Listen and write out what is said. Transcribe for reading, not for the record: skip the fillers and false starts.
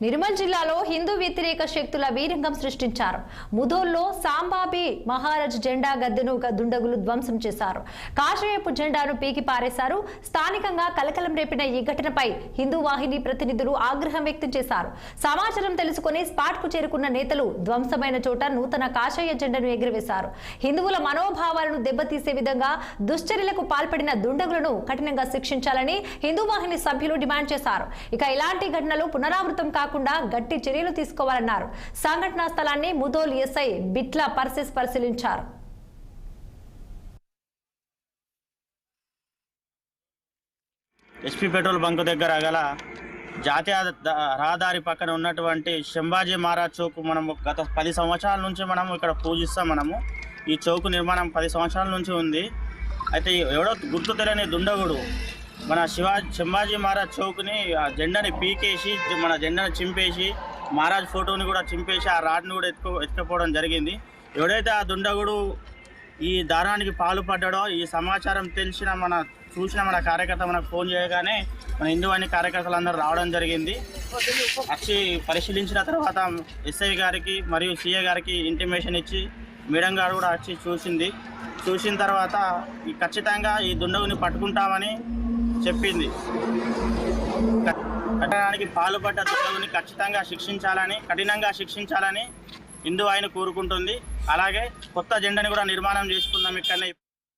నిర్మల్ జిల్లాలో హిందూ వ్యతిరేక శక్తుల వీరంగం సృష్టించారు. ముధోల్లో సాంబాబి మహారాజ్ జెండా గద్దెను దుండగులు ధ్వంసం చేశారు. కాషాయపు జెండాను పీకి పారేశారు. స్థానికంగా కలకలం రేపిన ఈ ఘటనపై హిందూ వాహిని ప్రతినిధులు ఆగ్రహం వ్యక్తం చేశారు. సమాచారం తెలుసుకుని స్పాట్ కు చేరుకున్న నేతలు ధ్వంసమైన చోట నూతన కాషాయ జెండాను ఎగురవేశారు. హిందువుల మనోభావాలను దెబ్బతీసే విధంగా దుశ్చర్యలకు పాల్పడిన దుండగులను కఠినంగా శిక్షించాలని హిందూ వాహిని సభ్యులు డిమాండ్ చేశారు. ఇక ఇలాంటి ఘటనలు పునరావృతం కాకుండా గట్టి చర్యలు తీసుకోవాలన్నారు. సంఘటనా స్థలాన్ని ముధోల్ ఎస్ఐ బిట్ల పర్సెస్ పరిశీలించారు. ఎస్పీ పెట్రోల్ బంక్ దగ్గర గల జాతీయ రహదారి పక్కన ఉన్నటువంటి శంభాజీ మహారాజ్ చౌక్ మనము గత 10 సంవత్సరాల నుంచి మనము ఇక్కడ పూజిస్తాం. ఈ చౌక్ నిర్మాణం 10 సంవత్సరాల నుంచి ఉంది. అయితే ఎవడో గుర్తు తెలియని దుండగుడు మన శంభాజీ మహారాజ్ చౌక్ని ఆ జెండాని పీకేసి మన జెండాని చింపేసి మహారాజ్ ఫోటోని కూడా చింపేసి ఆ రాడ్ని కూడా ఎత్తుకపోవడం జరిగింది. ఎవడైతే ఆ దుండగుడు ఈ దారానికి పాల్పడ్డాడో ఈ సమాచారం చూసిన మన కార్యకర్త మనకు ఫోన్ చేయగానే మన హిందూ వాహిని కార్యకర్తలు అందరూ రావడం జరిగింది. వచ్చి పరిశీలించిన తర్వాత ఎస్ఐ గారికి మరియు సిఐ గారికి ఇంటిమేషన్ ఇచ్చి మేడం గారు కూడా వచ్చి చూసిన తర్వాత ఖచ్చితంగా ఈ దుండగుని పట్టుకుంటామని చెప్పింది. కట్టడానికి పాల్పడ్డ దుండగుని కఠినంగా శిక్షించాలని హిందూ వాహిని కోరుకుంటుంది. అలాగే కొత్త జెండాని కూడా నిర్మాణం చేసుకుందాం ఇక్కడనే.